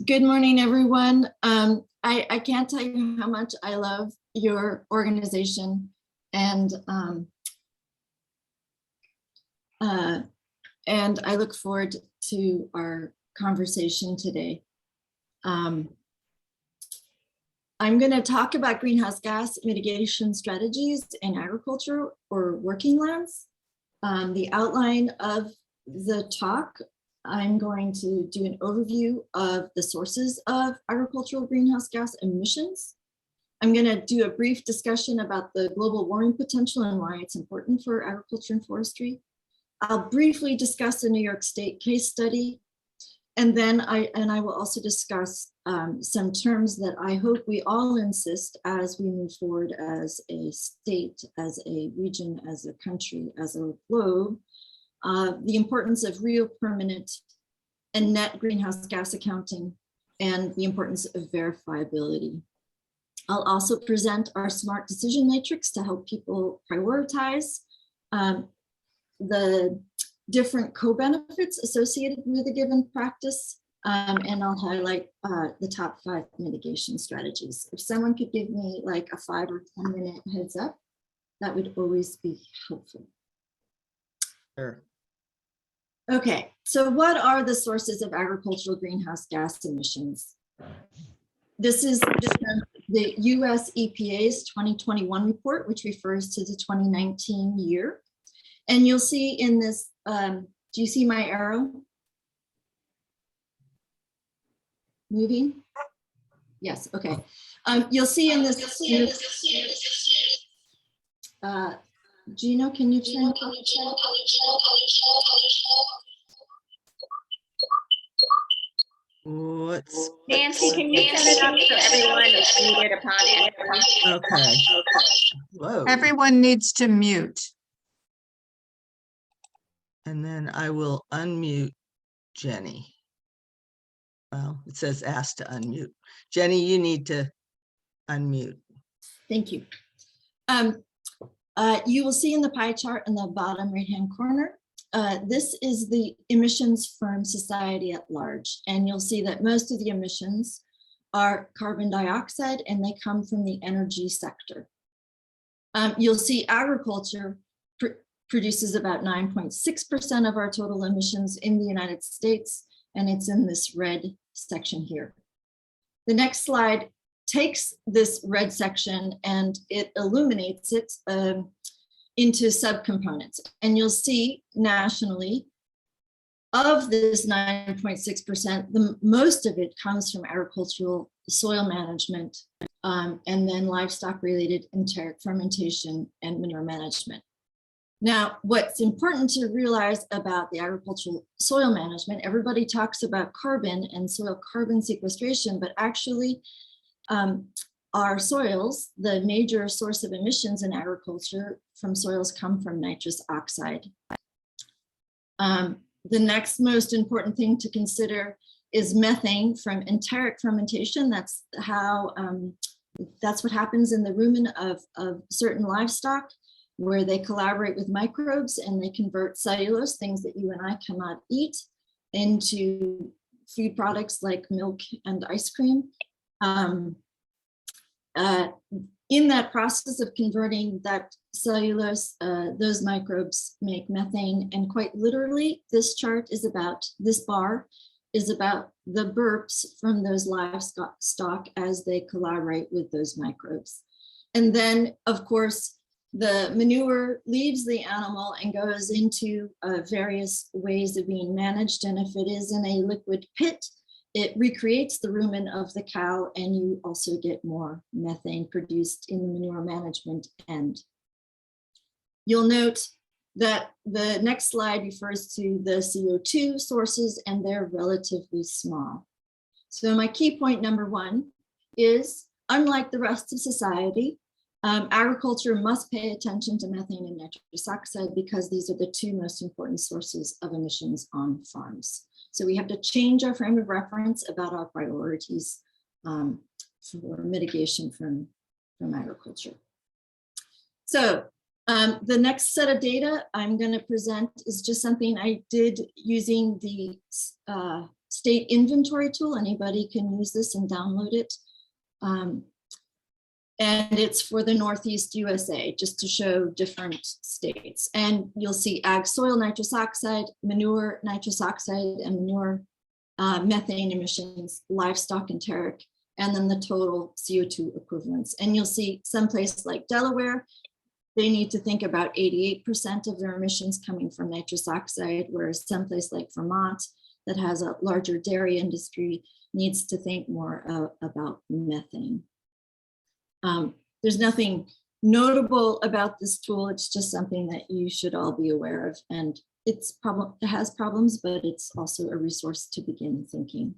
Good morning, everyone. I can't tell you how much I love your organization, and I look forward to our conversation today. I'm going to talk about greenhouse gas mitigation strategies in agriculture or working lands. The outline of the talk, I'm going to do an overview of the sources of agricultural greenhouse gas emissions. I'm going to do a brief discussion about the global warming potential and why it's important for agriculture and forestry. I'll briefly discuss a New York State case study, and then I will also discuss some terms that I hope we all insist as we move forward as a state, as a region, as a country, as a globe. The importance of real, permanent, and net greenhouse gas accounting, and the importance of verifiability. I'll also present our smart decision matrix to help people prioritize the different co-benefits associated with a given practice, and I'll highlight the top 5 mitigation strategies. If someone could give me like a 5 or 10 minute heads up, that would always be helpful. Sure. Okay, so what are the sources of agricultural greenhouse gas emissions? This is the US EPA's 2021 report, which refers to the 2019 year. And you'll see in this, do you see my arrow moving? Yes, okay. You'll see in this, Gino, can you turn? What's Nancy, can you turn it up so everyone is muted upon it? okay? Whoa. Everyone needs to mute. And then I will unmute Jenny. Well, it says ask to unmute. Jenny, you need to unmute. Thank you. You will see in the pie chart in the bottom right-hand corner, this is the emissions from society at large. And you'll see that most of the emissions are carbon dioxide, and they come from the energy sector. You'll see agriculture produces about 9.6% of our total emissions in the United States, and it's in this red section here. The next slide takes this red section and it illuminates it into subcomponents. And you'll see nationally, of this 9.6%, most of it comes from agricultural soil management, and then livestock related enteric fermentation and manure management. Now, what's important to realize about the agricultural soil management, everybody talks about carbon and soil carbon sequestration, but actually our soils, the major source of emissions in agriculture from soils come from nitrous oxide. The next most important thing to consider is methane from enteric fermentation. That's what happens in the rumen of certain livestock, where they collaborate with microbes and they convert cellulose, things that you and I cannot eat, into food products like milk and ice cream. In that process of converting that cellulose, those microbes make methane, and quite literally, this bar is about the burps from those livestock as they collaborate with those microbes. And then, of course, the manure leaves the animal and goes into various ways of being managed. And if it is in a liquid pit, it recreates the rumen of the cow, and you also get more methane produced in the manure management end. You'll note that the next slide refers to the CO2 sources, and they're relatively small. So my key point number 1 is, unlike the rest of society, agriculture must pay attention to methane and nitrous oxide, because these are the 2 most important sources of emissions on farms. So we have to change our frame of reference about our priorities for mitigation from agriculture. So the next set of data I'm going to present is just something I did using the state inventory tool. Anybody can use this and download it. And it's for the Northeast USA, just to show different states. And you'll see ag soil nitrous oxide, manure nitrous oxide, and manure methane emissions, livestock enteric, and then the total CO2 equivalents. And you'll see someplace like Delaware, they need to think about 88% of their emissions coming from nitrous oxide, whereas someplace like Vermont that has a larger dairy industry needs to think more about methane. There's nothing notable about this tool. It's just something that you should all be aware of. And it has problems, but it's also a resource to begin thinking.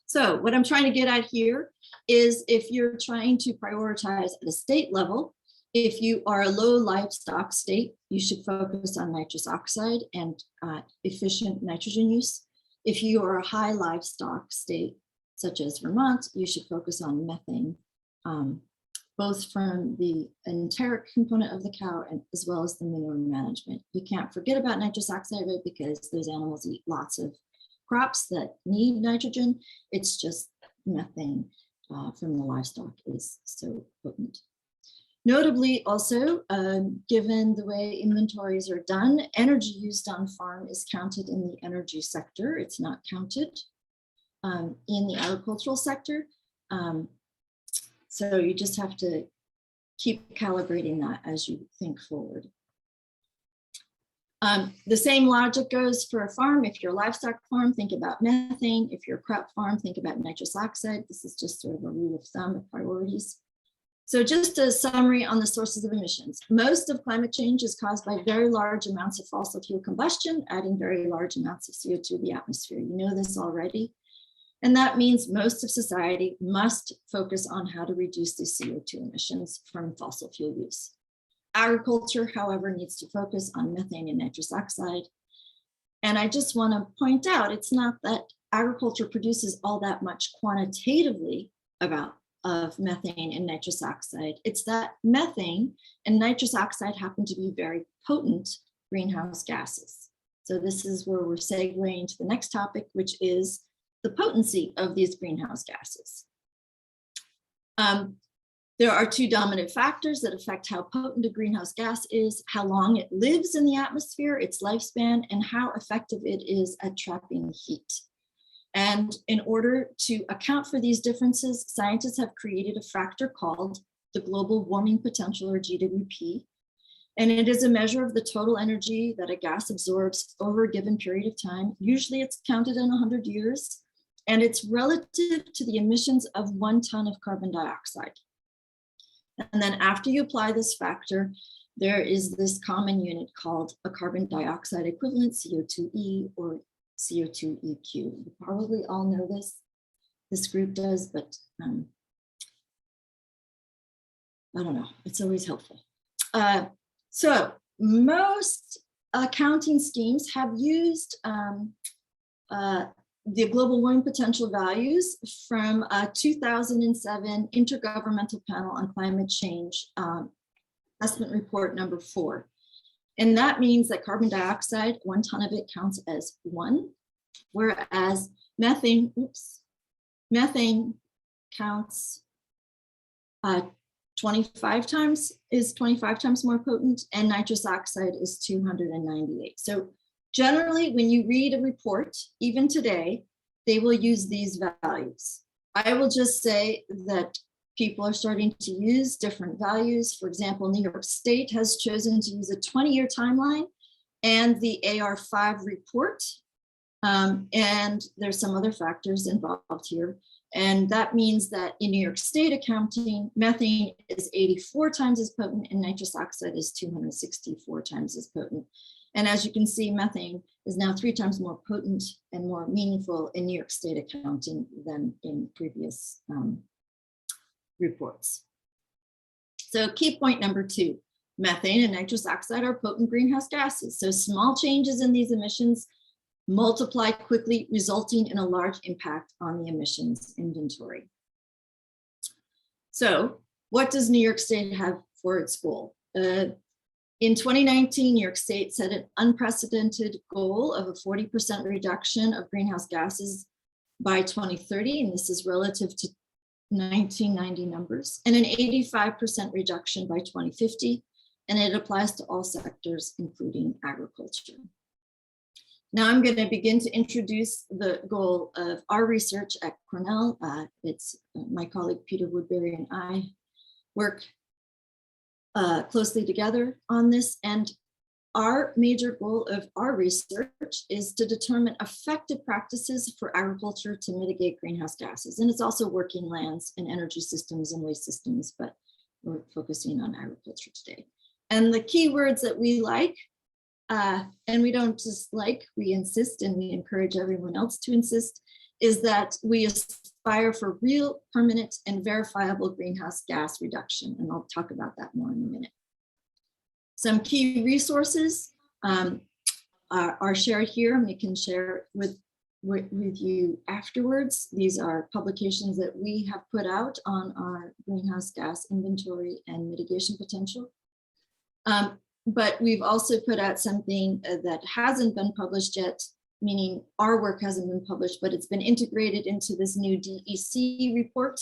So what I'm trying to get at here is, if you're trying to prioritize at a state level, if you are a low livestock state, you should focus on nitrous oxide and efficient nitrogen use. If you are a high livestock state, such as Vermont, you should focus on methane, both from the enteric component of the cow and as well as the manure management. You can't forget about nitrous oxide, right, because those animals eat lots of crops that need nitrogen. It's just methane from the livestock is so potent. Notably also, given the way inventories are done, energy used on farm is counted in the energy sector. It's not counted in the agricultural sector. So you just have to keep calibrating that as you think forward. The same logic goes for a farm. If you're a livestock farm, think about methane. If you're a crop farm, think about nitrous oxide. This is just sort of a rule of thumb of priorities. So just a summary on the sources of emissions. Most of climate change is caused by very large amounts of fossil fuel combustion, adding very large amounts of CO2 to the atmosphere. You know this already. And that means most of society must focus on how to reduce the CO2 emissions from fossil fuel use. Agriculture, however, needs to focus on methane and nitrous oxide. And I just want to point out, it's not that agriculture produces all that much quantitatively of methane and nitrous oxide. It's that methane and nitrous oxide happen to be very potent greenhouse gases. So this is where we're segueing to the next topic, which is the potency of these greenhouse gases. There are two dominant factors that affect how potent a greenhouse gas is: how long it lives in the atmosphere, its lifespan, and how effective it is at trapping heat. And in order to account for these differences, scientists have created a factor called the global warming potential, or GWP. And it is a measure of the total energy that a gas absorbs over a given period of time. Usually it's counted in 100 years, and it's relative to the emissions of 1 ton of carbon dioxide. And then after you apply this factor, there is this common unit called a carbon dioxide equivalent, CO2e or CO2eq. You probably all know this group does, but I don't know, it's always helpful. So most accounting schemes have used the global warming potential values from a 2007 Intergovernmental Panel on Climate Change Assessment Report number 4. And that means that carbon dioxide, 1 ton of it counts as 1, whereas methane counts 25 times more potent, and nitrous oxide is 298. So generally, when you read a report, even today, they will use these values. I will just say that people are starting to use different values. For example, New York State has chosen to use a 20-year timeline and the AR5 report. And there's some other factors involved here. And that means that in New York State accounting, methane is 84 times as potent and nitrous oxide is 264 times as potent. And as you can see, methane is now 3 times more potent and more meaningful in New York State accounting than in previous reports. So key point number 2, methane and nitrous oxide are potent greenhouse gases. So small changes in these emissions multiply quickly, resulting in a large impact on the emissions inventory. So what does New York State have for its goal? In 2019, New York State set an unprecedented goal of a 40% reduction of greenhouse gases by 2030, and this is relative to 1990 numbers, and an 85% reduction by 2050, and it applies to all sectors, including agriculture. Now I'm going to begin to introduce the goal of our research at Cornell. It's my colleague Peter Woodbury and I work closely together on this, and our major goal of our research is to determine effective practices for agriculture to mitigate greenhouse gases. And it's also working lands and energy systems and waste systems, but we're focusing on agriculture today. And the key words that we like, and we don't just like, we insist, and we encourage everyone else to insist, is that we aspire for real, permanent, and verifiable greenhouse gas reduction. And I'll talk about that more in a minute. Some key resources are shared here, and we can share with you afterwards. These are publications that we have put out on our greenhouse gas inventory and mitigation potential. But we've also put out something that hasn't been published yet, meaning our work hasn't been published, but it's been integrated into this new DEC report.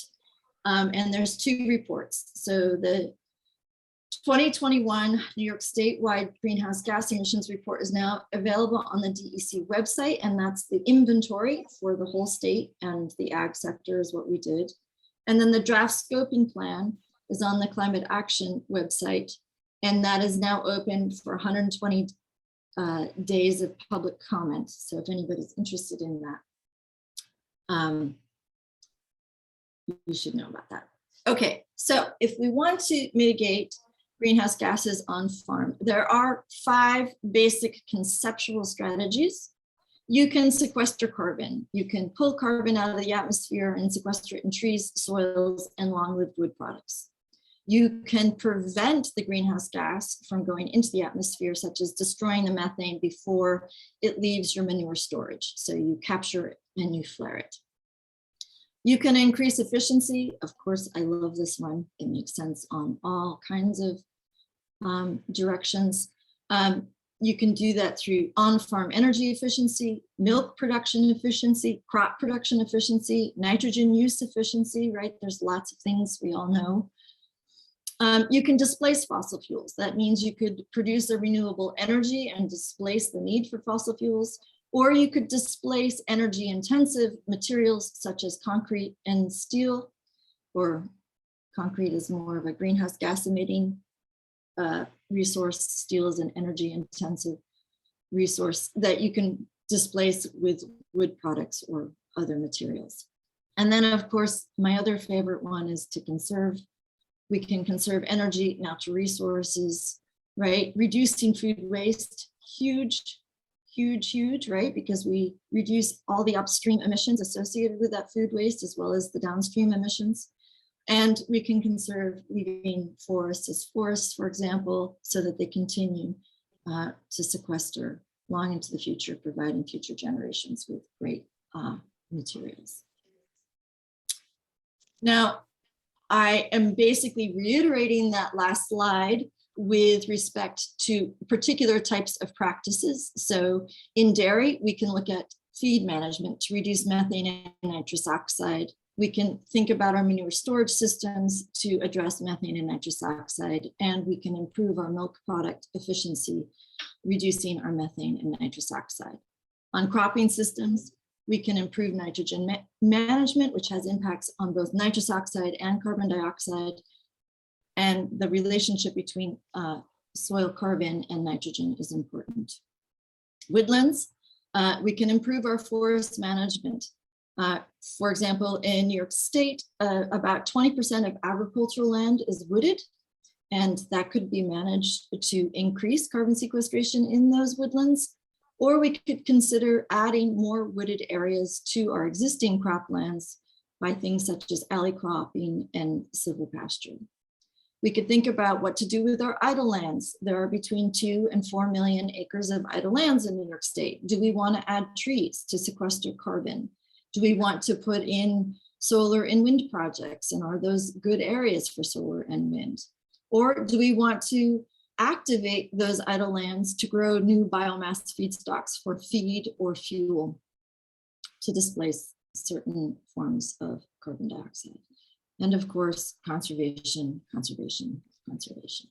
And there's two reports. So the 2021 New York statewide greenhouse gas emissions report is now available on the DEC website, and that's the inventory for the whole state, and the ag sector is what we did. And then the draft scoping plan is on the climate action website, and that is now open for 120 days of public comment. So if anybody's interested in that, you should know about that. Okay, so if we want to mitigate greenhouse gases on farm, there are 5 basic conceptual strategies. You can sequester carbon. You can pull carbon out of the atmosphere and sequester it in trees, soils, and long-lived wood products. You can prevent the greenhouse gas from going into the atmosphere, such as destroying the methane before it leaves your manure storage. So you capture it and you flare it. You can increase efficiency. Of course, I love this one. It makes sense on all kinds of directions. You can do that through on-farm energy efficiency, milk production efficiency, crop production efficiency, nitrogen use efficiency, right? There's lots of things we all know. You can displace fossil fuels. That means you could produce a renewable energy and displace the need for fossil fuels, or you could displace energy intensive materials such as concrete and steel, or concrete is more of a greenhouse gas emitting resource. Steel is an energy intensive resource that you can displace with wood products or other materials. And then of course, my other favorite one is to conserve. We can conserve energy, natural resources, right? Reducing food waste, huge, huge, huge, right? Because we reduce all the upstream emissions associated with that food waste, as well as the downstream emissions. And we can conserve leaving forests as forests, for example, so that they continue to sequester long into the future, providing future generations with great materials. Now, I am basically reiterating that last slide with respect to particular types of practices. So in dairy, we can look at feed management to reduce methane and nitrous oxide. We can think about our manure storage systems to address methane and nitrous oxide, and we can improve our milk product efficiency, reducing our methane and nitrous oxide. On cropping systems, we can improve nitrogen management, which has impacts on both nitrous oxide and carbon dioxide. And the relationship between soil carbon and nitrogen is important. Woodlands, we can improve our forest management. For example, in New York State, about 20% of agricultural land is wooded, and that could be managed to increase carbon sequestration in those woodlands. Or we could consider adding more wooded areas to our existing croplands by things such as alley cropping and silvopasture. We could think about what to do with our idle lands. There are between 2 and 4 million acres of idle lands in New York State. Do we want to add trees to sequester carbon? Do we want to put in solar and wind projects? And are those good areas for solar and wind? Or do we want to activate those idle lands to grow new biomass feedstocks for feed or fuel to displace certain forms of carbon dioxide. And of course, conservation, conservation, conservation.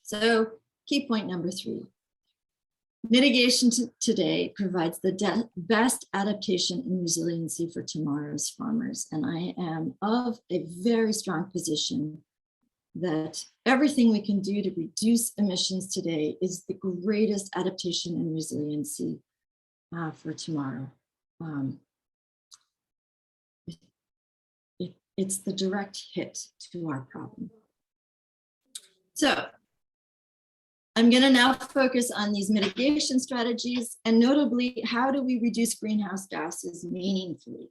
So key point number 3. Mitigation today provides the best adaptation and resiliency for tomorrow's farmers. And I am of a very strong position that everything we can do to reduce emissions today is the greatest adaptation and resiliency for tomorrow. It's the direct hit to our problem. So I'm going to now focus on these mitigation strategies, and notably, how do we reduce greenhouse gases meaningfully?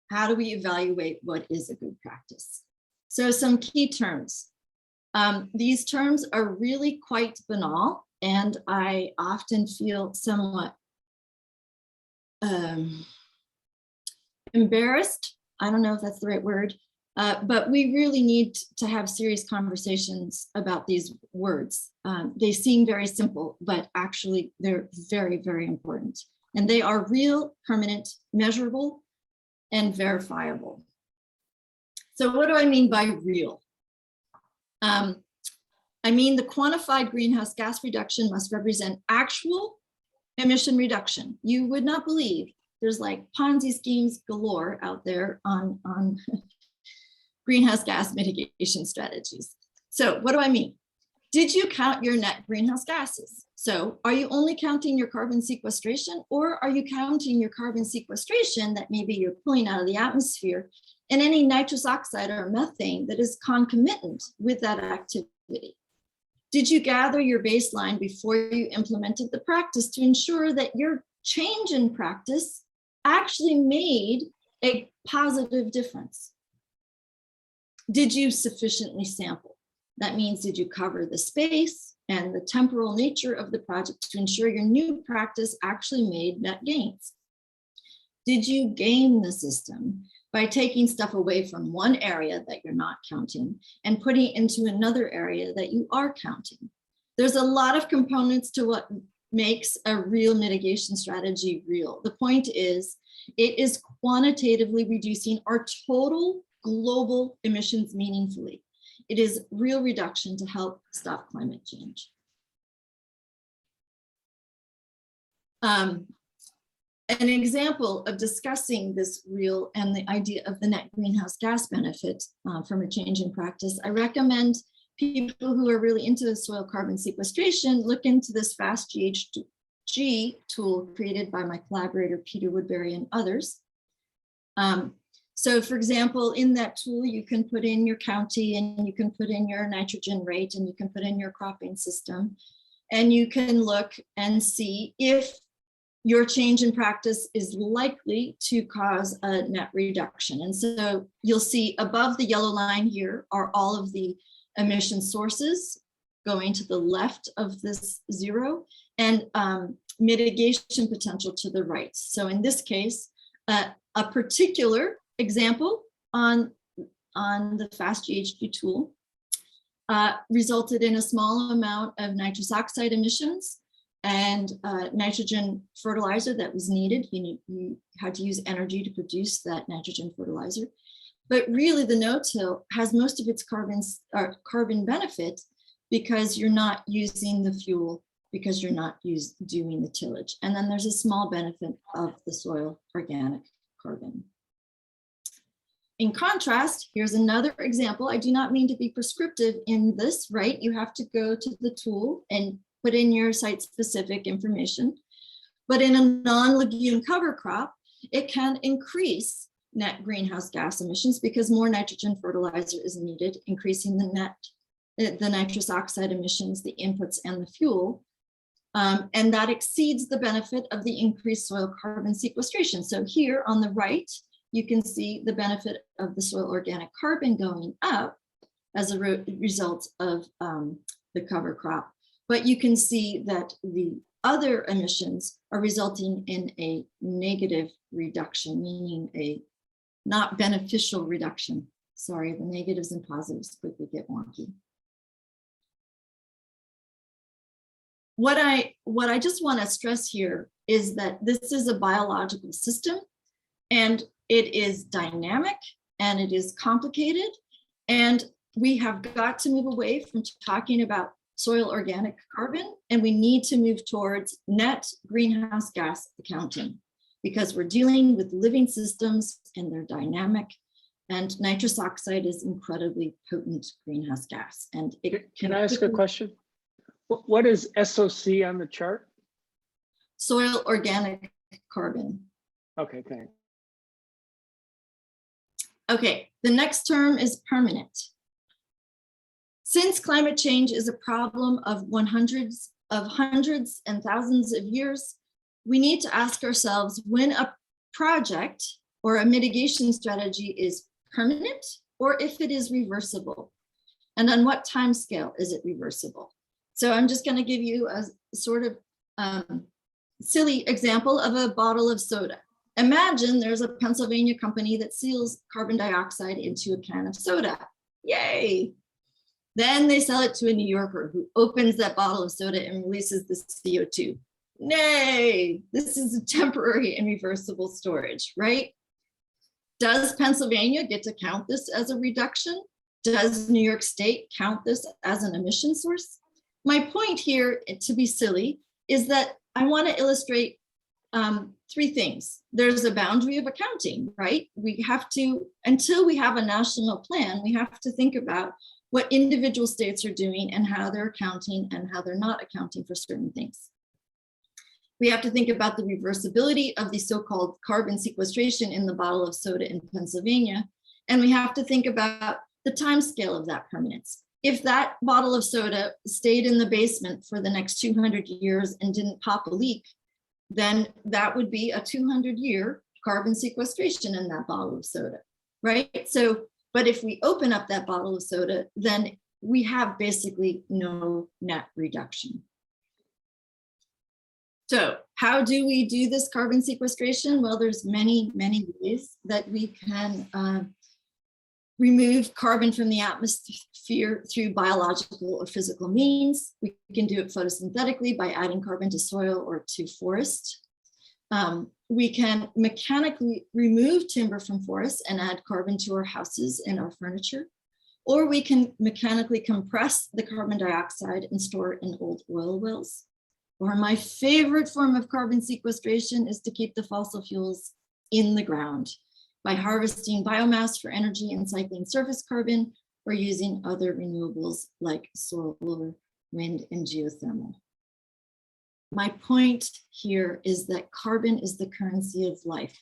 How do we evaluate what is a good practice? So some key terms. These terms are really quite banal, and I often feel somewhat embarrassed. I don't know if that's the right word, but we really need to have serious conversations about these words. They seem very simple, but actually they're very, very important. And they are real, permanent, measurable, and verifiable. So what do I mean by real? I mean the quantified greenhouse gas reduction must represent actual emission reduction. You would not believe there's like Ponzi schemes galore out there on greenhouse gas mitigation strategies. So what do I mean? Did you count your net greenhouse gases? So are you only counting your carbon sequestration, or are you counting your carbon sequestration that maybe you're pulling out of the atmosphere and any nitrous oxide or methane that is concomitant with that activity? Did you gather your baseline before you implemented the practice to ensure that your change in practice actually made a positive difference? Did you sufficiently sample? That means, did you cover the space and the temporal nature of the project to ensure your new practice actually made net gains? Did you game the system by taking stuff away from one area that you're not counting and putting it into another area that you are counting? There's a lot of components to what makes a real mitigation strategy real. The point is, it is quantitatively reducing our total global emissions meaningfully. It is real reduction to help stop climate change. An example of discussing this real and the idea of the net greenhouse gas benefit from a change in practice, I recommend people who are really into soil carbon sequestration look into this fast GHG tool created by my collaborator, Peter Woodbury, and others. So for example, in that tool, you can put in your county and you can put in your nitrogen rate and you can put in your cropping system, and you can look and see if your change in practice is likely to cause a net reduction. And so you'll see above the yellow line here are all of the emission sources going to the left of this 0, and mitigation potential to the right. So in this case, a particular example on the fast GHG tool resulted in a small amount of nitrous oxide emissions and nitrogen fertilizer that was needed. You had to use energy to produce that nitrogen fertilizer. But really the no-till has most of its carbon benefit because you're not using the fuel, because you're not doing the tillage. And then there's a small benefit of the soil organic carbon. In contrast, here's another example. I do not mean to be prescriptive in this, right? You have to go to the tool and put in your site-specific information. But in a non-legume cover crop, it can increase net greenhouse gas emissions because more nitrogen fertilizer is needed, increasing the nitrous oxide emissions, the inputs, and the fuel. And that exceeds the benefit of the increased soil carbon sequestration. So here on the right, you can see the benefit of the soil organic carbon going up as a result of the cover crop. But you can see that the other emissions are resulting in a negative reduction, meaning a not beneficial reduction. Sorry, the negatives and positives quickly get wonky. what I just want to stress here is that this is a biological system, and it is dynamic and it is complicated, and we have got to move away from talking about soil organic carbon, and we need to move towards net greenhouse gas accounting, because we're dealing with living systems and they're dynamic, and nitrous oxide is incredibly potent greenhouse gas. And it Can I ask a question? What is SOC on the chart? Soil organic carbon. Okay, thanks. Okay, the next term is permanent. Since climate change is a problem of hundreds and thousands of years, we need to ask ourselves when a project or a mitigation strategy is permanent, or if it is reversible, and on what time scale is it reversible. So I'm just going to give you a sort of silly example of a bottle of soda. Imagine there's a Pennsylvania company that seals carbon dioxide into a can of soda. Yay! Then they sell it to a New Yorker who opens that bottle of soda and releases the CO2. Nay, this is a temporary and reversible storage, right? Does Pennsylvania get to count this as a reduction? Does New York State count this as an emission source? My point here, to be silly, is that I want to illustrate three things. There's a boundary of accounting, right? We have to, until we have a national plan, we have to think about what individual states are doing and how they're accounting and how they're not accounting for certain things. We have to think about the reversibility of the so-called carbon sequestration in the bottle of soda in Pennsylvania. And we have to think about the time scale of that permanence. If that bottle of soda stayed in the basement for the next 200 years and didn't pop a leak, then that would be a 200-year carbon sequestration in that bottle of soda, right? So, but if we open up that bottle of soda, then we have basically no net reduction. So how do we do this carbon sequestration? Well, there's many, many ways that we can remove carbon from the atmosphere through biological or physical means. We can do it photosynthetically by adding carbon to soil or to forest. We can mechanically remove timber from forests and add carbon to our houses and our furniture. Or we can mechanically compress the carbon dioxide and store it in old oil wells. Or my favorite form of carbon sequestration is to keep the fossil fuels in the ground by harvesting biomass for energy and cycling surface carbon, or using other renewables like solar, wind, and geothermal. My point here is that carbon is the currency of life.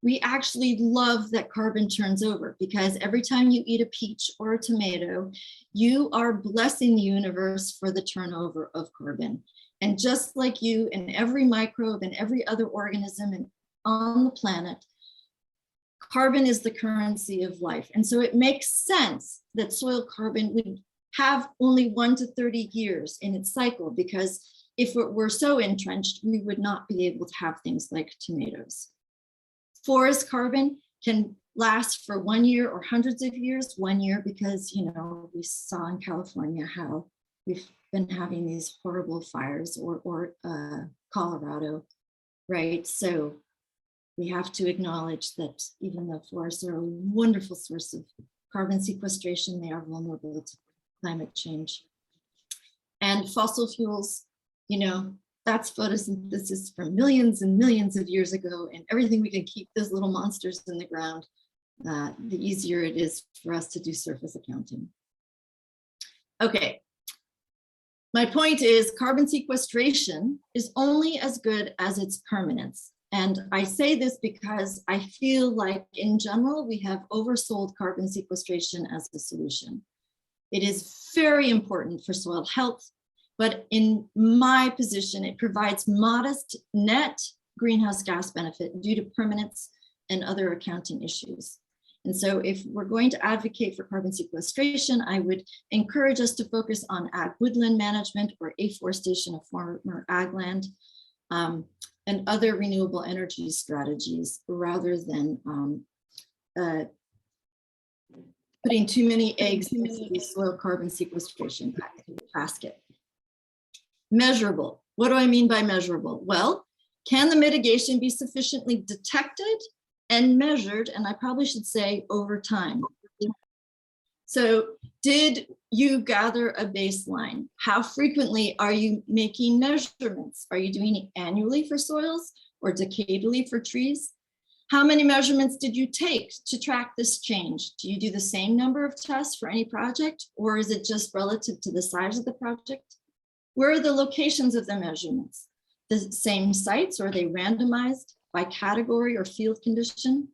We actually love that carbon turns over, because every time you eat a peach or a tomato, you are blessing the universe for the turnover of carbon. And just like you and every microbe and every other organism on the planet, carbon is the currency of life. And so it makes sense that soil carbon would have only 1 to 30 years in its cycle, because if it were so entrenched, we would not be able to have things like tomatoes. Forest carbon can last for 1 year or hundreds of years. 1 year because, you know, we saw in California how we've been having these horrible fires, or Colorado, right? So we have to acknowledge that even though forests are a wonderful source of carbon sequestration, they are vulnerable to climate change. And fossil fuels, you know, that's photosynthesis from millions and millions of years ago, and everything we can keep those little monsters in the ground, the easier it is for us to do surface accounting. Okay. My point is, carbon sequestration is only as good as its permanence. And I say this because I feel like in general, we have oversold carbon sequestration as the solution. It is very important for soil health, but in my position, it provides modest net greenhouse gas benefit due to permanence and other accounting issues. And so if we're going to advocate for carbon sequestration, I would encourage us to focus on ag woodland management or afforestation of former ag land, and other renewable energy strategies, rather than putting too many eggs into the soil carbon sequestration basket. Measurable. What do I mean by measurable? Well, can the mitigation be sufficiently detected and measured? And I probably should say over time. So did you gather a baseline? How frequently are you making measurements? Are you doing it annually for soils or decadally for trees? How many measurements did you take to track this change? Do you do the same number of tests for any project, or is it just relative to the size of the project? Where are the locations of the measurements? The same sites, or are they randomized by category or field condition?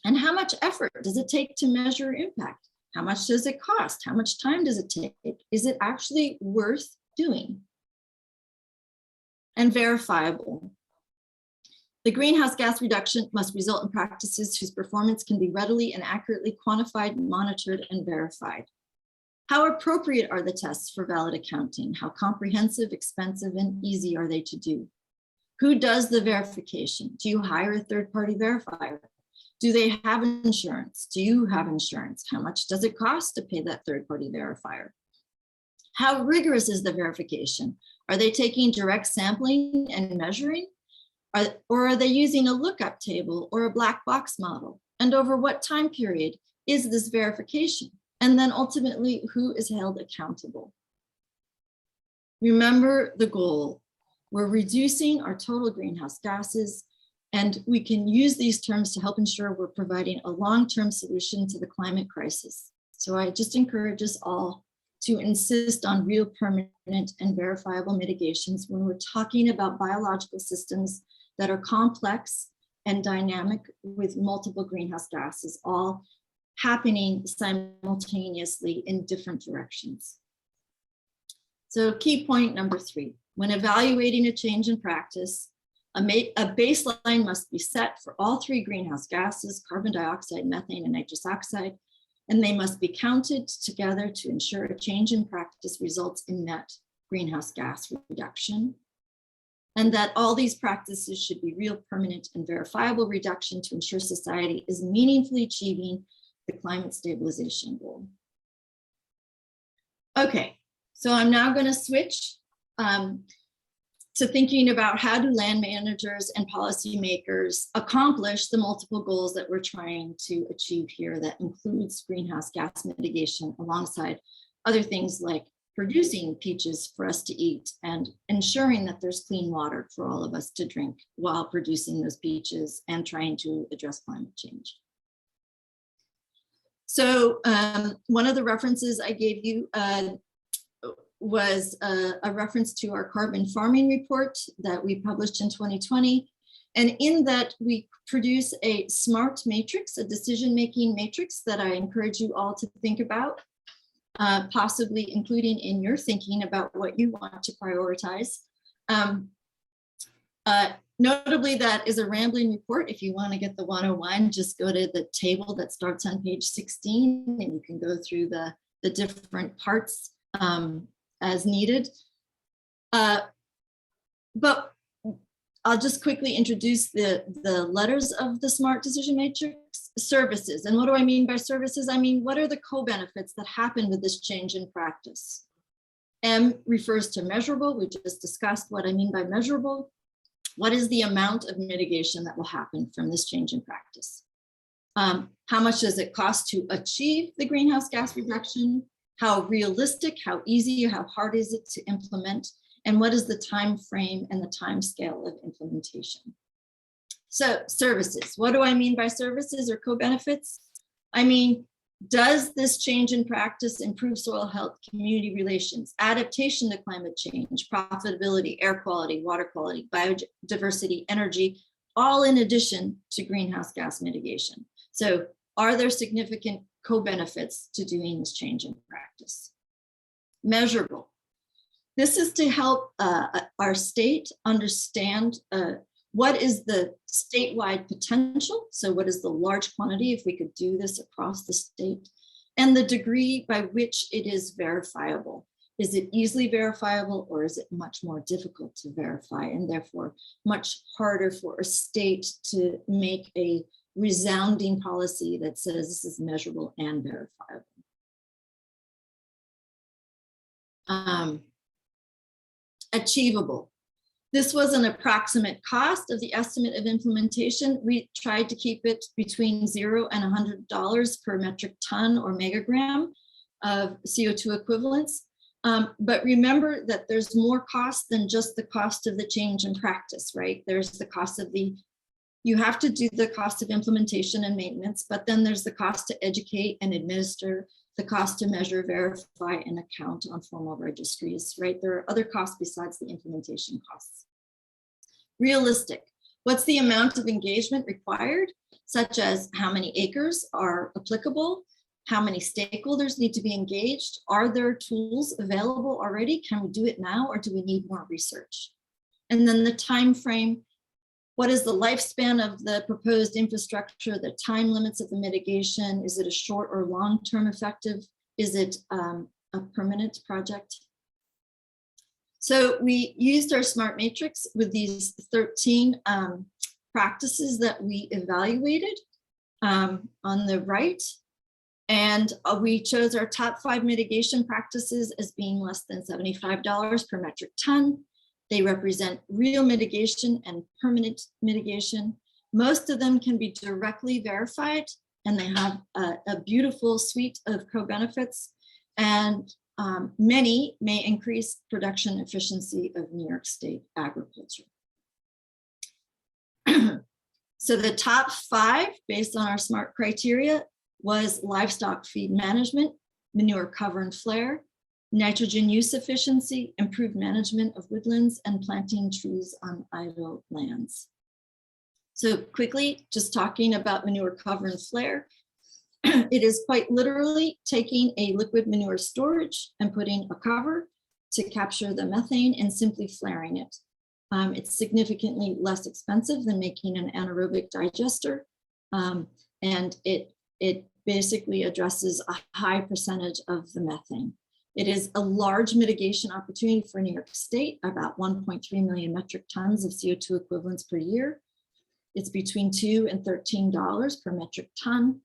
And how much effort does it take to measure impact? How much does it cost? How much time does it take? Is it actually worth doing? And verifiable. The greenhouse gas reduction must result in practices whose performance can be readily and accurately quantified, monitored, and verified. How appropriate are the tests for valid accounting? How comprehensive, expensive, and easy are they to do? Who does the verification? Do you hire a third-party verifier? Do they have insurance? Do you have insurance? How much does it cost to pay that third-party verifier? How rigorous is the verification? Are they taking direct sampling and measuring? Or are they using a lookup table or a black box model? And over what time period is this verification? And then ultimately, who is held accountable? Remember the goal. We're reducing our total greenhouse gases, and we can use these terms to help ensure we're providing a long-term solution to the climate crisis. So I just encourage us all to insist on real, permanent, and verifiable mitigations when we're talking about biological systems that are complex and dynamic with multiple greenhouse gases all happening simultaneously in different directions. So key point number 3, when evaluating a change in practice, a baseline must be set for all 3 greenhouse gases, carbon dioxide, methane, and nitrous oxide, and they must be counted together to ensure a change in practice results in net greenhouse gas reduction. And that all these practices should be real, permanent, and verifiable reduction to ensure society is meaningfully achieving the climate stabilization goal. Okay, so I'm now going to switch to thinking about how do land managers and policymakers accomplish the multiple goals that we're trying to achieve here that includes greenhouse gas mitigation alongside other things like producing peaches for us to eat and ensuring that there's clean water for all of us to drink while producing those peaches and trying to address climate change. So one of the references I gave you was a reference to our carbon farming report that we published in 2020. And in that we produce a SMART matrix, a decision-making matrix that I encourage you all to think about. Possibly including in your thinking about what you want to prioritize. Notably, that is a rambling report. If you want to get the 101, just go to the table that starts on page 16 and you can go through the different parts as needed. But I'll just quickly introduce the letters of the SMART decision matrix. Services. And what do I mean by services? I mean, what are the co-benefits that happen with this change in practice? M refers to measurable. We just discussed what I mean by measurable. What is the amount of mitigation that will happen from this change in practice? How much does it cost to achieve the greenhouse gas reduction? How realistic, how easy, how hard is it to implement? And what is the time frame and the time scale of implementation? So services, what do I mean by services or co-benefits? I mean, does this change in practice improve soil health, community relations, adaptation to climate change, profitability, air quality, water quality, biodiversity, energy, all in addition to greenhouse gas mitigation? So are there significant co-benefits to doing this change in practice? Measurable. This is to help our state understand what is the statewide potential? So what is the large quantity if we could do this across the state? And the degree by which it is verifiable. Is it easily verifiable or is it much more difficult to verify and therefore much harder for a state to make a resounding policy that says this is measurable and verifiable? achievable. This was an approximate cost of the estimate of implementation. We tried to keep it between $0 and $100 per metric ton or megagram of CO2 equivalents. But remember that there's more cost than just the cost of the change in practice, right? There's the cost of you have to do the cost of implementation and maintenance, but then there's the cost to educate and administer, the cost to measure, verify, and account on formal registries, right? There are other costs besides the implementation costs. Realistic. What's the amount of engagement required, such as how many acres are applicable, how many stakeholders need to be engaged, are there tools available already, can we do it now, or do we need more research? And then the time frame. What is the lifespan of the proposed infrastructure, the time limits of the mitigation? Is it a short or long-term effective? Is it a permanent project? So we used our SMART matrix with these 13 practices that we evaluated on the right. And we chose our top 5 mitigation practices as being less than $75 per metric ton. They represent real mitigation and permanent mitigation. Most of them can be directly verified, and they have a beautiful suite of co-benefits, and many may increase production efficiency of New York State agriculture. So the top 5, based on our SMART criteria, was livestock feed management, manure cover and flare, nitrogen use efficiency, improved management of woodlands, and planting trees on idle lands. So quickly, just talking about manure cover and flare, it is quite literally taking a liquid manure storage and putting a cover to capture the methane and simply flaring it. It's significantly less expensive than making an anaerobic digester, and it basically addresses a high percentage of the methane. It is a large mitigation opportunity for New York State, about 1.3 million metric tons of CO2 equivalents per year. It's between $2 and $13 per metric ton.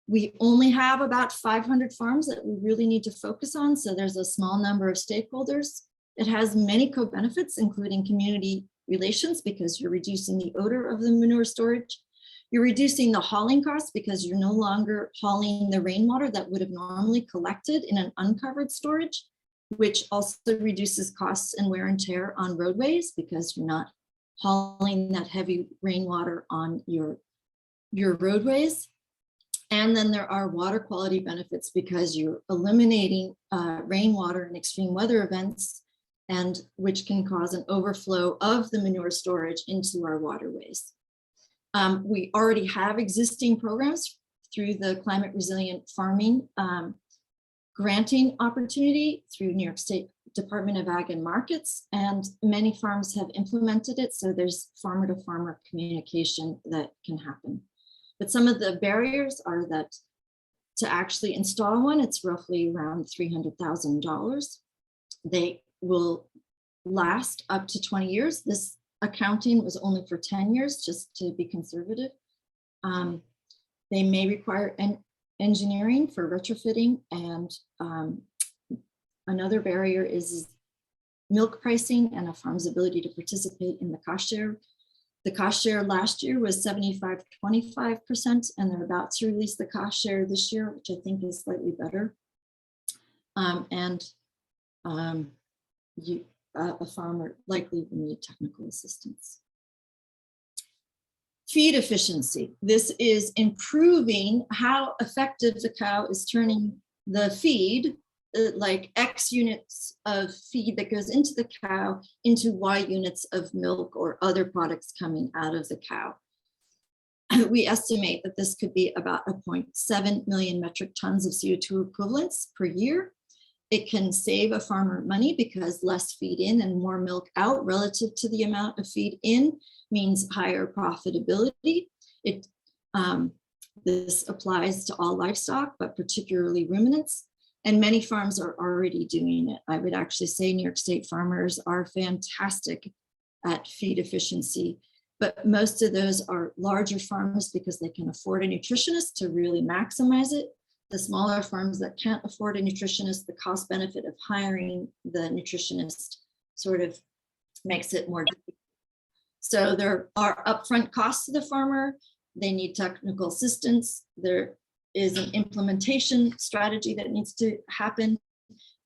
We only have about 500 farms that we really need to focus on, so there's a small number of stakeholders. It has many co-benefits, including community relations, because you're reducing the odor of the manure storage. You're reducing the hauling costs because you're no longer hauling the rainwater that would have normally collected in an uncovered storage, which also reduces costs and wear and tear on roadways because you're not hauling that heavy rainwater on your roadways. And then there are water quality benefits because you're eliminating rainwater in extreme weather events, and which can cause an overflow of the manure storage into our waterways. We already have existing programs through the climate resilient farming granting opportunity through New York State Department of Ag and Markets, and many farms have implemented it. So there's farmer to farmer communication that can happen. But some of the barriers are that to actually install one, it's roughly around $300,000. They will last up to 20 years. This accounting was only for 10 years, just to be conservative. They may require engineering for retrofitting, and another barrier is milk pricing and a farm's ability to participate in the cost share. The cost share last year was 75 to 25%, and they're about to release the cost share this year, which I think is slightly better. A farmer likely will need technical assistance. Feed efficiency. This is improving how effective the cow is turning the feed, like X units of feed that goes into the cow into Y units of milk or other products coming out of the cow. We estimate that this could be about 0.7 million metric tons of CO2 equivalents per year. It can save a farmer money because less feed in and more milk out relative to the amount of feed in means higher profitability. This applies to all livestock, but particularly ruminants, and many farms are already doing it. I would actually say New York State farmers are fantastic at feed efficiency, but most of those are larger farms because they can afford a nutritionist to really maximize it. The smaller farms that can't afford a nutritionist, the cost benefit of hiring the nutritionist sort of makes it more difficult. So there are upfront costs to the farmer. They need technical assistance. There is an implementation strategy that needs to happen,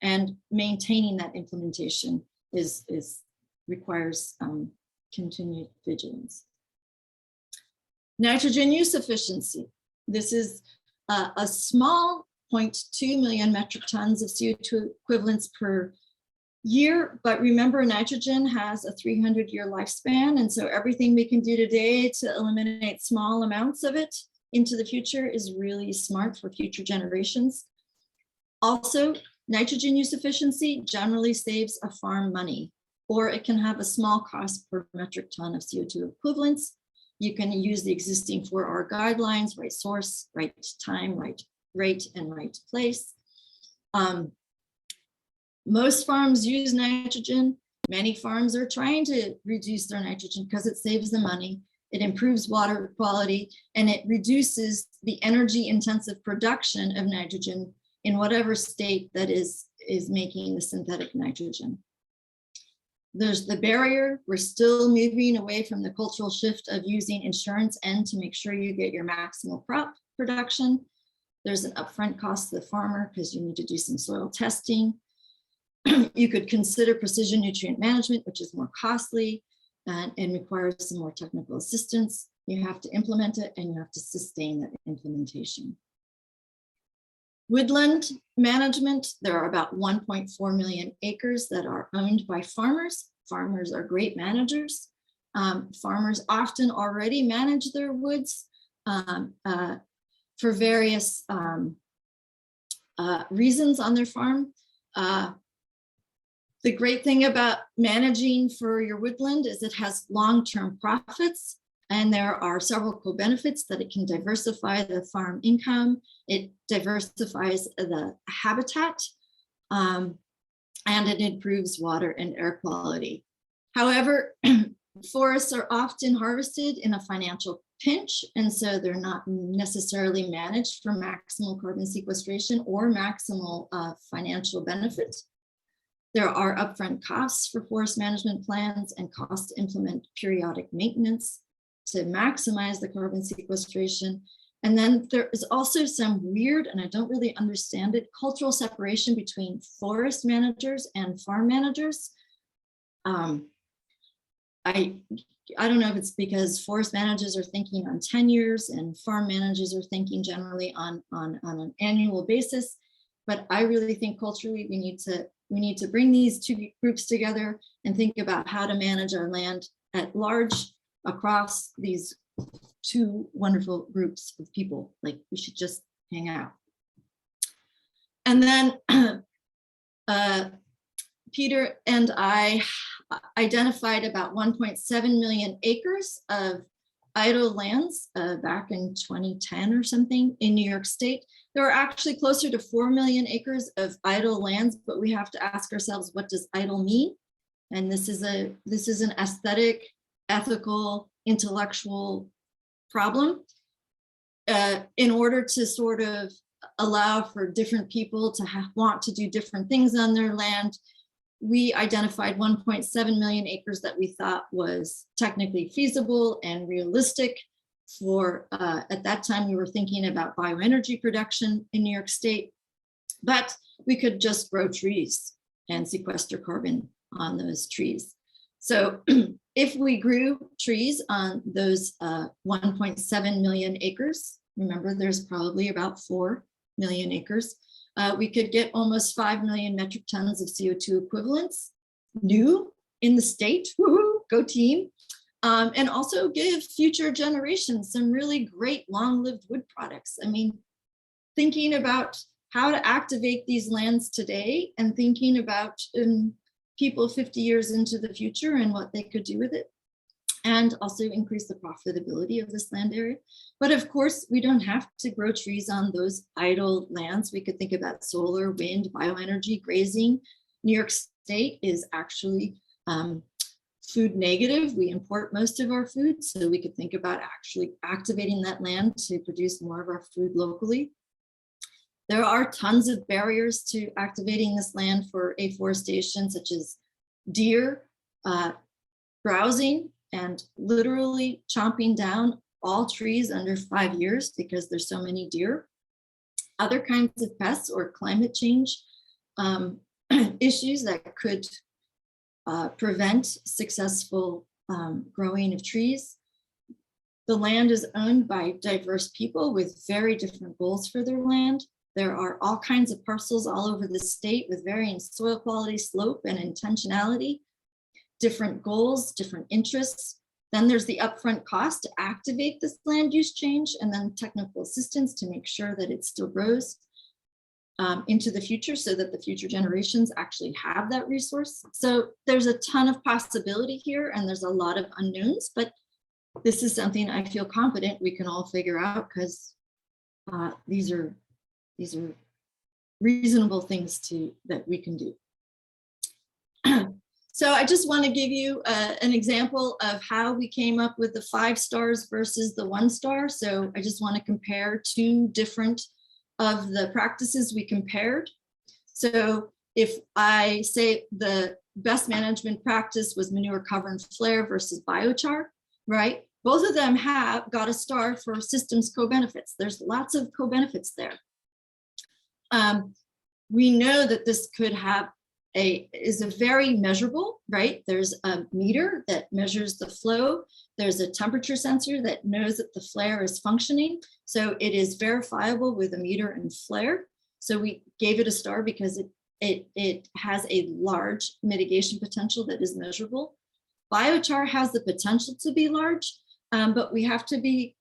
and maintaining that implementation requires continued vigilance. Nitrogen use efficiency. This is a small 0.2 million metric tons of CO2 equivalents per year, but remember, nitrogen has a 300-year lifespan, and so everything we can do today to eliminate small amounts of it into the future is really smart for future generations. Also, nitrogen use efficiency generally saves a farm money, or it can have a small cost per metric ton of CO2 equivalents. You can use the existing 4R guidelines, right source, right time, right rate, and right place. Most farms use nitrogen. Many farms are trying to reduce their nitrogen because it saves them money, it improves water quality, and it reduces the energy intensive production of nitrogen in whatever state that is making the synthetic nitrogen. There's the barrier. We're still moving away from the cultural shift of using insurance N to make sure you get your maximal crop production. There's an upfront cost to the farmer because you need to do some soil testing. You could consider precision nutrient management, which is more costly and requires some more technical assistance. You have to implement it, and you have to sustain that implementation. Woodland management, there are about 1.4 million acres that are owned by farmers. Farmers are great managers. Farmers often already manage their woods for various reasons on their farm. The great thing about managing for your woodland is it has long-term profits, and there are several co-benefits that it can diversify the farm income. It diversifies the habitat, and it improves water and air quality. However, forests are often harvested in a financial pinch, and so they're not necessarily managed for maximal carbon sequestration or maximal financial benefit. There are upfront costs for forest management plans and costs to implement periodic maintenance to maximize the carbon sequestration. And then there is also some weird, and I don't really understand it, cultural separation between forest managers and farm managers. I don't know if it's because forest managers are thinking on 10 years and farm managers are thinking generally on an annual basis. But I really think culturally we need to bring these two groups together and think about how to manage our land at large across these two wonderful groups of people. Like, we should just hang out. And then Peter and I identified about 1.7 million acres of idle lands back in 2010 or something in New York State. There are actually closer to 4 million acres of idle lands, but we have to ask ourselves, what does idle mean? And this is an aesthetic, ethical, intellectual problem. In order to sort of allow for different people to want to do different things on their land, we identified 1.7 million acres that we thought was technically feasible and realistic for, at that time, we were thinking about bioenergy production in New York State, but we could just grow trees and sequester carbon on those trees. So if we grew trees on those 1.7 million acres, remember there's probably about 4 million acres, we could get almost 5 million metric tons of CO2 equivalents new in the state. Woo-hoo, go team. And also give future generations some really great long-lived wood products. I mean, thinking about how to activate these lands today and thinking about people 50 years into the future and what they could do with it, and also increase the profitability of this land area. But of course, we don't have to grow trees on those idle lands. We could think about solar, wind, bioenergy, grazing. New York State is actually food negative. We import most of our food, so we could think about actually activating that land to produce more of our food locally. There are tons of barriers to activating this land for afforestation, such as deer browsing and literally chomping down all trees under 5 years because there's so many deer. Other kinds of pests or climate change issues that could prevent successful growing of trees. The land is owned by diverse people with very different goals for their land. There are all kinds of parcels all over the state with varying soil quality, slope, and intentionality, different goals, different interests. Then there's the upfront cost to activate this land use change, and then technical assistance to make sure that it still grows into the future so that the future generations actually have that resource. So there's a ton of possibility here, and there's a lot of unknowns, but this is something I feel confident we can all figure out, because these are reasonable things that we can do. So I just want to give you an example of how we came up with the 5 stars versus the 1 star. So I just want to compare 2 different of the practices we compared. So if I say the best management practice was manure cover and flare versus biochar, right? Both of them have got a star for systems co-benefits. There's lots of co-benefits there. We know that this could have is a very measurable, right? There's a meter that measures the flow. There's a temperature sensor that knows that the flare is functioning. So it is verifiable with a meter and flare. So we gave it a star because it has a large mitigation potential that is measurable. Biochar has the potential to be large, but we have to be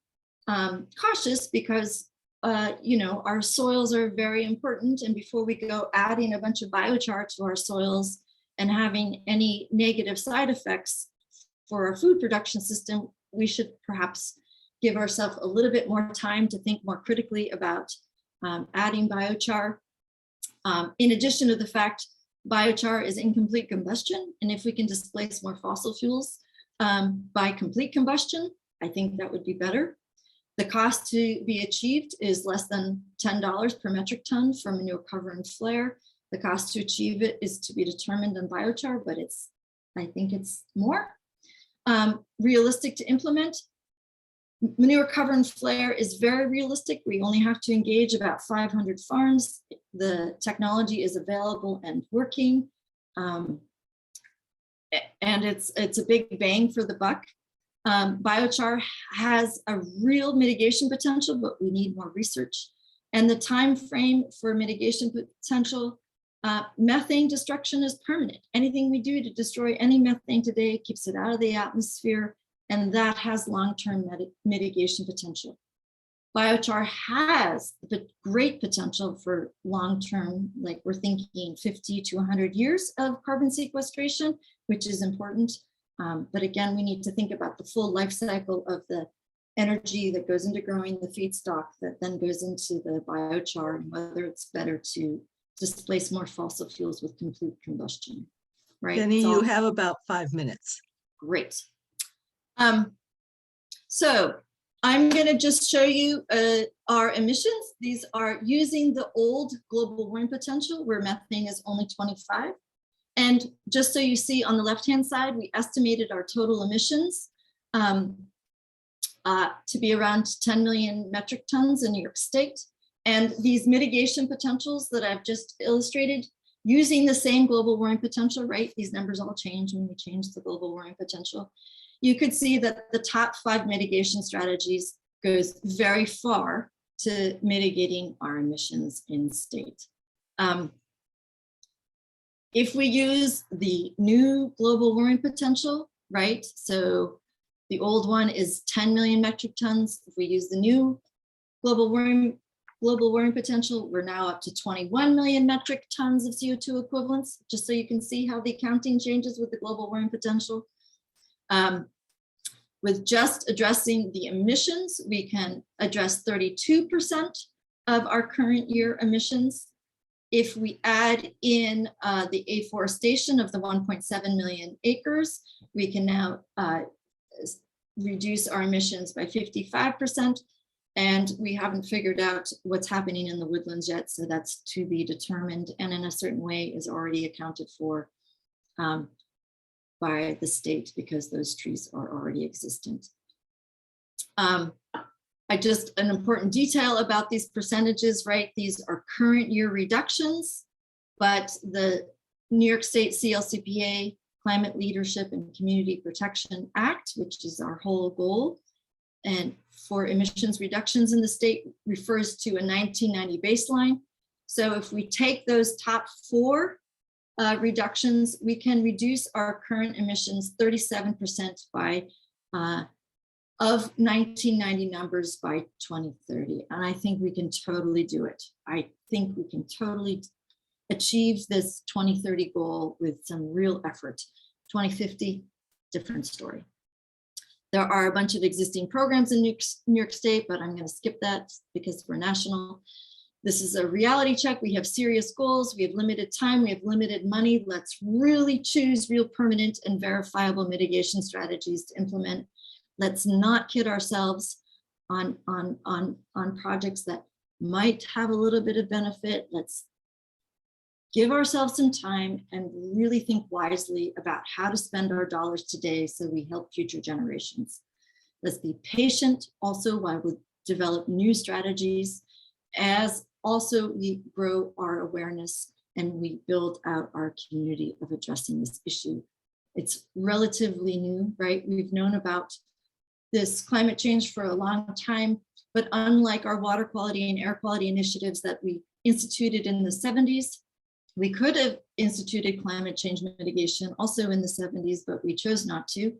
cautious because our soils are very important. And before we go adding a bunch of biochar to our soils and having any negative side effects for our food production system, we should perhaps give ourselves a little bit more time to think more critically about adding biochar. In addition to the fact biochar is incomplete combustion, and if we can displace more fossil fuels by complete combustion, I think that would be better. The cost to be achieved is less than $10 per metric ton for manure cover and flare. The cost to achieve it is to be determined on biochar, but I think it's more. Realistic to implement. Manure cover and flare is very realistic. We only have to engage about 500 farms. The technology is available and working. And it's a big bang for the buck. Biochar has a real mitigation potential, but we need more research. And the time frame for mitigation potential, methane destruction is permanent. Anything we do to destroy any methane today keeps it out of the atmosphere, and that has long-term mitigation potential. Biochar has the great potential for long-term, like we're thinking 50 to 100 years of carbon sequestration, which is important. But again, we need to think about the full life cycle of the energy that goes into growing the feedstock that then goes into the biochar, and whether it's better to displace more fossil fuels with complete combustion, right? Jenny, you have about 5 minutes. Great. So I'm going to just show you our emissions. These are using the old global warming potential where methane is only 25. And just so you see on the left-hand side, we estimated our total emissions to be around 10 million metric tons in New York State. And these mitigation potentials that I've just illustrated, using the same global warming potential, right? These numbers all change when we change the global warming potential. You could see that the top 5 mitigation strategies goes very far to mitigating our emissions in state. If we use the new global warming potential, right? So the old one is 10 million metric tons. If we use the new global warming potential, we're now up to 21 million metric tons of CO2 equivalents, just so you can see how the accounting changes with the global warming potential. With just addressing the emissions, we can address 32% of our current year emissions. If we add in the afforestation of the 1.7 million acres, we can now reduce our emissions by 55%. And we haven't figured out what's happening in the woodlands yet, so that's to be determined, and in a certain way is already accounted for. by the state because those trees are already existent. An important detail about these percentages, right? These are current year reductions, but the New York State CLCPA Climate Leadership and Community Protection Act, which is our whole goal, and for emissions reductions in the state refers to a 1990 baseline. So if we take those top 4 reductions, we can reduce our current emissions 37% by of 1990 numbers by 2030. And I think we can totally do it. I think we can totally achieve this 2030 goal with some real effort. 2050, different story. There are a bunch of existing programs in New York State, but I'm going to skip that because we're national. This is a reality check. We have serious goals. We have limited time. We have limited money. Let's really choose real permanent and verifiable mitigation strategies to implement. Let's not kid ourselves on projects that might have a little bit of benefit. Let's give ourselves some time and really think wisely about how to spend our dollars today so we help future generations. Let's be patient also while we develop new strategies, as also we grow our awareness and we build out our community of addressing this issue. It's relatively new, right? We've known about this climate change for a long time, but unlike our water quality and air quality initiatives that we instituted in the 70s, we could have instituted climate change mitigation also in the 70s, but we chose not to.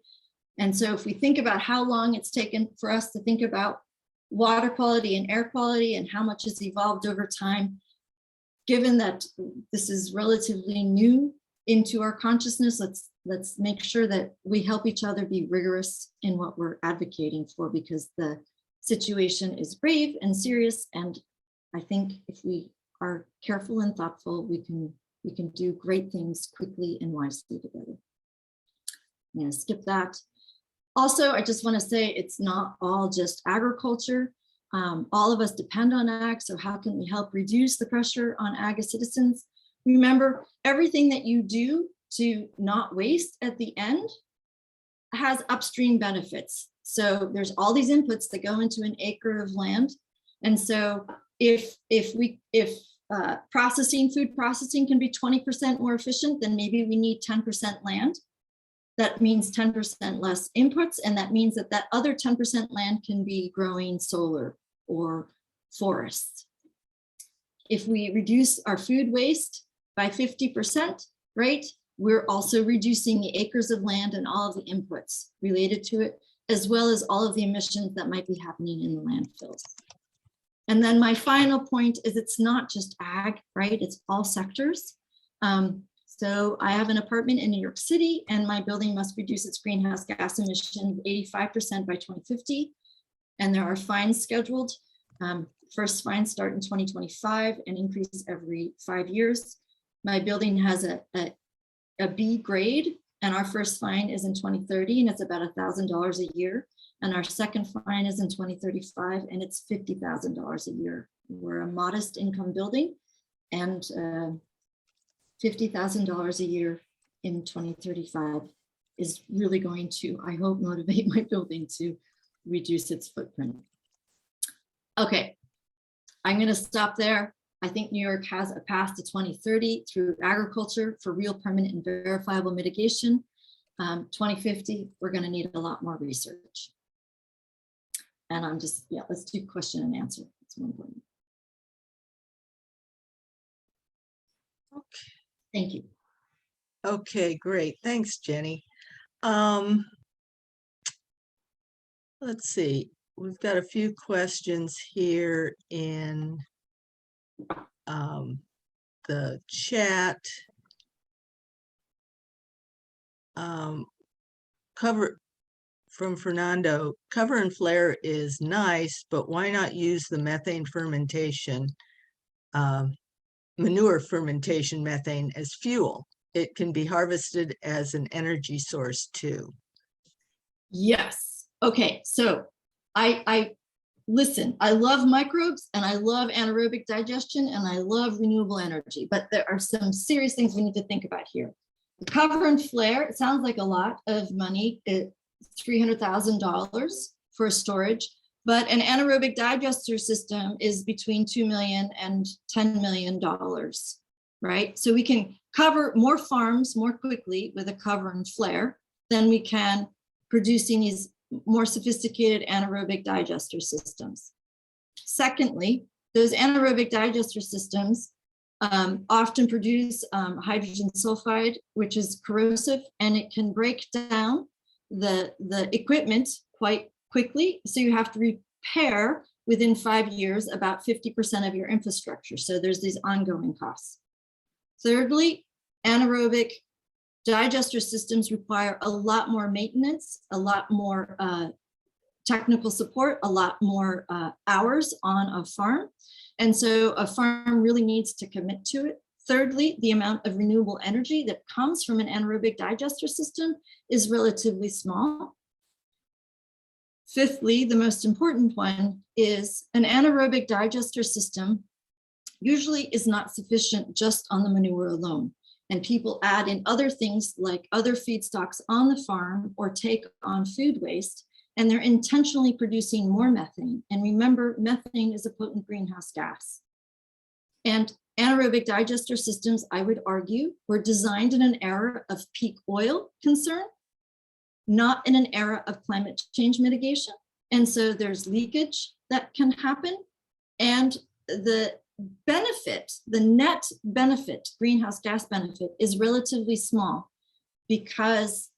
And so if we think about how long it's taken for us to think about water quality and air quality and how much has evolved over time, given that this is relatively new into our consciousness, let's make sure that we help each other be rigorous in what we're advocating for, because the situation is grave and serious. And I think if we are careful and thoughtful, we can do great things quickly and wisely together. I'm going to skip that. Also, I just want to say it's not all just agriculture. All of us depend on ag, so how can we help reduce the pressure on ag as citizens? Remember, everything that you do to not waste at the end has upstream benefits. So there's all these inputs that go into an acre of land. And so if food processing can be 20% more efficient, then maybe we need 10% land. That means 10% less inputs. And that means that other 10% land can be growing solar or forests. If we reduce our food waste by 50%, right, we're also reducing the acres of land and all of the inputs related to it, as well as all of the emissions that might be happening in the landfills. And then my final point is it's not just ag, right? It's all sectors. So I have an apartment in New York City and my building must reduce its greenhouse gas emissions 85% by 2050. And there are fines scheduled. First fines start in 2025 and increase every 5 years. My building has a B grade and our first fine is in 2030 and it's about $1,000 a year. And our second fine is in 2035 and it's $50,000 a year. We're a modest income building and $50,000 a year in 2035 is really going to, I hope, motivate my building to reduce its footprint. Okay, I'm going to stop there. I think New York has a path to 2030 through agriculture for real, permanent, and verifiable mitigation. 2050, we're going to need a lot more research. And I'm just, yeah, let's do question and answer. It's more important. Okay. Thank you. Okay, great. Thanks, Jenny. Let's see. We've got a few questions here in the chat. Cover from Fernando, cover and flare is nice, but why not use the methane fermentation, manure fermentation methane as fuel? It can be harvested as an energy source too. Yes. Okay. So I listen, I love microbes and I love anaerobic digestion and I love renewable energy, but there are some serious things we need to think about here. Cover and flare, it sounds like a lot of money, $300,000 for storage, but an anaerobic digester system is between $2 million and $10 million, right? So we can cover more farms more quickly with a cover and flare than we can producing these more sophisticated anaerobic digester systems. Secondly, those anaerobic digester systems often produce hydrogen sulfide, which is corrosive, and it can break down the equipment quite quickly. So you have to repair within 5 years about 50% of your infrastructure. So there's these ongoing costs. Thirdly, anaerobic digester systems require a lot more maintenance, a lot more technical support, a lot more hours on a farm. And so a farm really needs to commit to it. Thirdly, the amount of renewable energy that comes from an anaerobic digester system is relatively small. Fifthly, the most important one is an anaerobic digester system usually is not sufficient just on the manure alone. And people add in other things like other feedstocks on the farm or take on food waste, and they're intentionally producing more methane. And remember, methane is a potent greenhouse gas. And anaerobic digester systems, I would argue, were designed in an era of peak oil concern, not in an era of climate change mitigation. And so there's leakage that can happen. And the benefit, the net benefit, greenhouse gas benefit, is relatively small because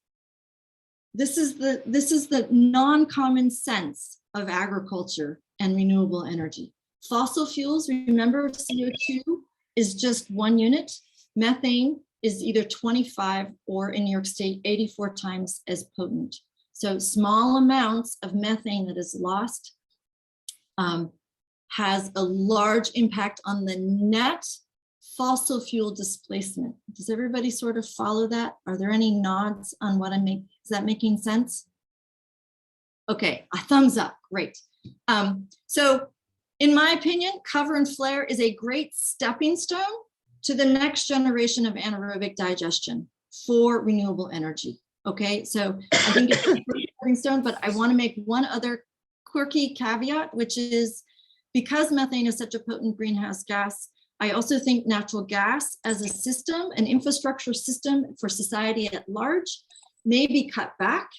this is the non-common sense of agriculture and renewable energy. Fossil fuels, remember, CO2 is just 1 unit. Methane is either 25 or in New York State, 84 times as potent. So small amounts of methane that is lost has a large impact on the net fossil fuel displacement. Does everybody sort of follow that? Are there any nods on what I'm making? Is that making sense? Okay, a thumbs up, great. So in my opinion, cover and flare is a great stepping stone to the next generation of anaerobic digestion for renewable energy. Okay, so I think it's a great stepping stone, but I want to make one other quirky caveat, which is because methane is such a potent greenhouse gas, I also think natural gas as a system, an infrastructure system for society at large, may be cut back